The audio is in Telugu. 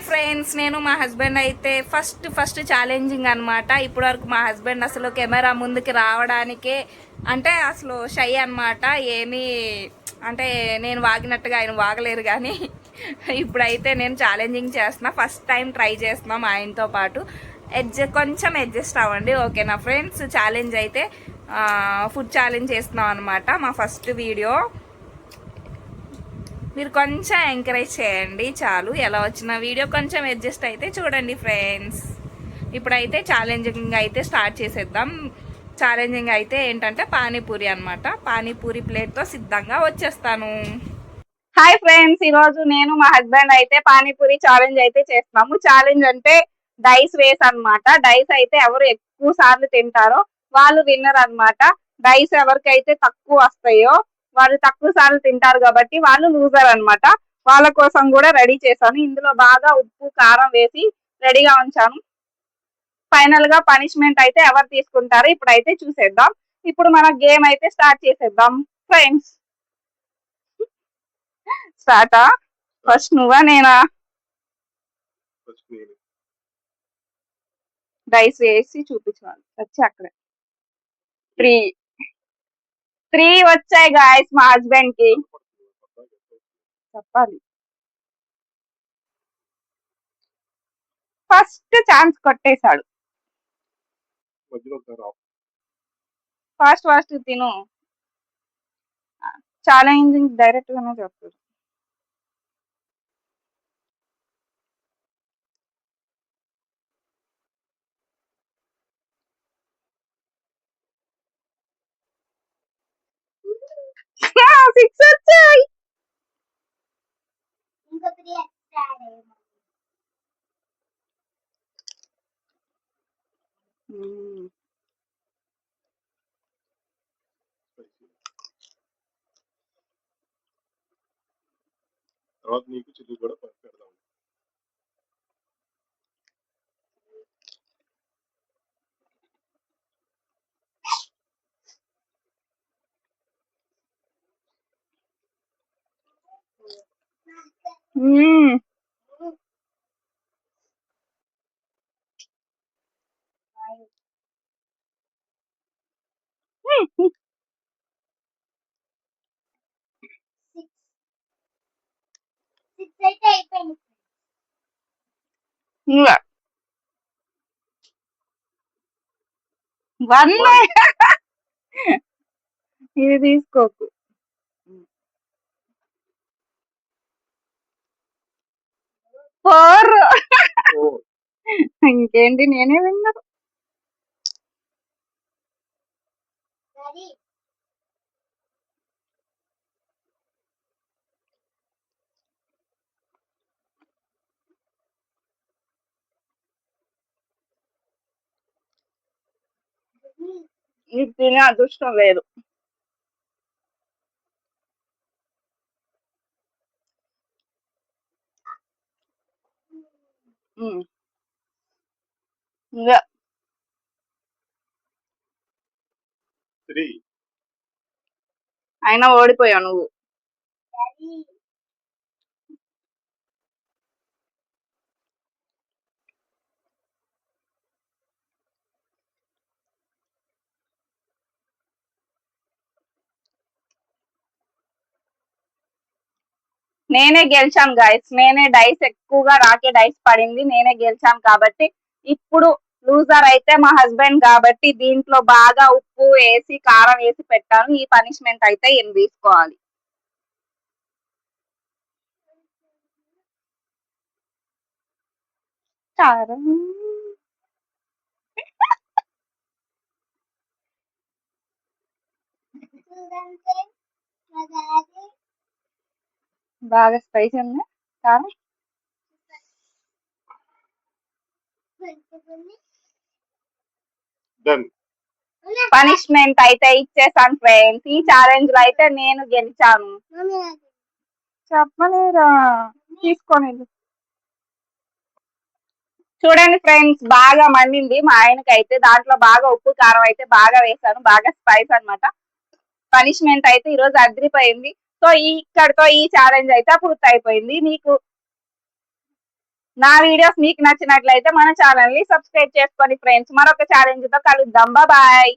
ఫ్రెండ్స్, నేను మా హస్బెండ్ అయితే ఫస్ట్ ఛాలెంజింగ్ అనమాట. ఇప్పటి వరకు మా హస్బెండ్ అసలు కెమెరా ముందుకి రావడానికే అంటే అసలు షై అనమాట. ఏమీ అంటే నేను వాగినట్టుగా ఆయన వాగలేరు. కానీ ఇప్పుడైతే నేను ఛాలెంజింగ్ చేస్తున్నా. ఫస్ట్ టైం ట్రై చేస్తున్నాం ఆయనతో పాటు. కొంచెం అడ్జస్ట్ అవ్వండి, ఓకేనా ఫ్రెండ్స్? ఛాలెంజ్ అయితే ఫుడ్ ఛాలెంజ్ చేస్తున్నాం అనమాట. మా ఫస్ట్ వీడియో మీరు కొంచెం ఎంకరేజ్ చేయండి చాలు. ఎలా వచ్చిన వీడియో కొంచెం అడ్జస్ట్ అయితే చూడండి ఫ్రెండ్స్. ఇప్పుడైతే ఛాలెంజింగ్ అయితే స్టార్ట్ చేసేద్దాం. ఛాలెంజింగ్ అయితే ఏంటంటే పానీపూరి అనమాట. పానీపూరి ప్లేట్తో సిద్ధంగా వచ్చేస్తాను. హాయ్ ఫ్రెండ్స్, ఈరోజు నేను మా హస్బెండ్ అయితే పానీపూరి ఛాలెంజ్ అయితే చేస్తున్నాము. ఛాలెంజ్ అంటే డైస్ వేస్ అనమాట. డైస్ అయితే ఎవరు ఎక్కువ సార్లు తింటారో వాళ్ళు విన్నర్ అనమాట. డైస్ ఎవరికైతే తక్కువ వస్తాయో వాళ్ళు తక్కువ సార్లు తింటారు కాబట్టి వాళ్ళు లూజర్ అనమాట. వాళ్ళ కోసం కూడా రెడీ చేశాను. ఇందులో బాగా ఉప్పు కారం వేసి రెడీగా ఉంచాను. ఫైనల్ గా పనిష్మెంట్ అయితే ఎవరు తీసుకుంటారో ఇప్పుడైతే చూసేద్దాం. ఇప్పుడు మన గేమ్ అయితే స్టార్ట్ చేసేద్దాం ఫ్రెండ్స్. స్టార్టా? ఫస్ట్ నువ్వా నేనా? డైస్ వేసి చూపించాలి. వచ్చి అక్కడే 3 వచ్చాయి గాయస్ మా హస్బెండ్ కి. చెప్పాలి. ఫస్ట్ ఛాన్స్ కొట్టేశాడు. ఫాస్ట్ తిను. ఛాలెంజింగ్ డైరెక్ట్ గానే చెప్తాడు. సిక్స్ వచ్చాయి. తర్వాత నీకు చిల్లి కూడా పెడదాం. వన్. ఇది తీసుకోకు. 4. ఇంకేంటి, నేనే విన్నారు. ఇది తినే అదృష్టం లేదు. ఇంకా 3. అయినా ఓడిపోయావు నువ్వు. నేనే గెలిచాను గాయస్. నేనే డైస్ ఎక్కువగా నాకే డైస్ పడింది. నేనే గెలిచాను కాబట్టి ఇప్పుడు లూజర్ అయితే మా హస్బెండ్ కాబట్టి దీంట్లో బాగా ఉప్పు వేసి కారం వేసి పెట్టాను. ఈ పనిష్మెంట్ అయితే ఏం తీసుకోవాలి. కారం బాగా స్పైసీ ఉంది. కారం పనిష్మెంట్ అయితే ఇచ్చేసాను ఫ్రెండ్స్. ఈ ఛాలెంజ్ లో అయితే నేను గెలిచాను. చెప్పలేరా? తీసుకొని చూడండి ఫ్రెండ్స్, బాగా మండింది మా ఆయనకైతే. దాంట్లో బాగా ఉప్పు కారం అయితే బాగా వేసాను. బాగా స్పైస్ అనమాట. పనిష్మెంట్ అయితే ఈరోజు అదిరిపోయింది. సో ఇక్కడతో ఈ ఛాలెంజ్ అయితే పూర్తి అయిపోయింది. నా వీడియోస్ మీకు నచ్చినట్లయితే మన ఛానల్ ని సబ్స్క్రైబ్ చేసుకోండి ఫ్రెండ్స్. మరొక ఛాలెంజ్ తో కలుద్దాం. బాయ్. బాయ్.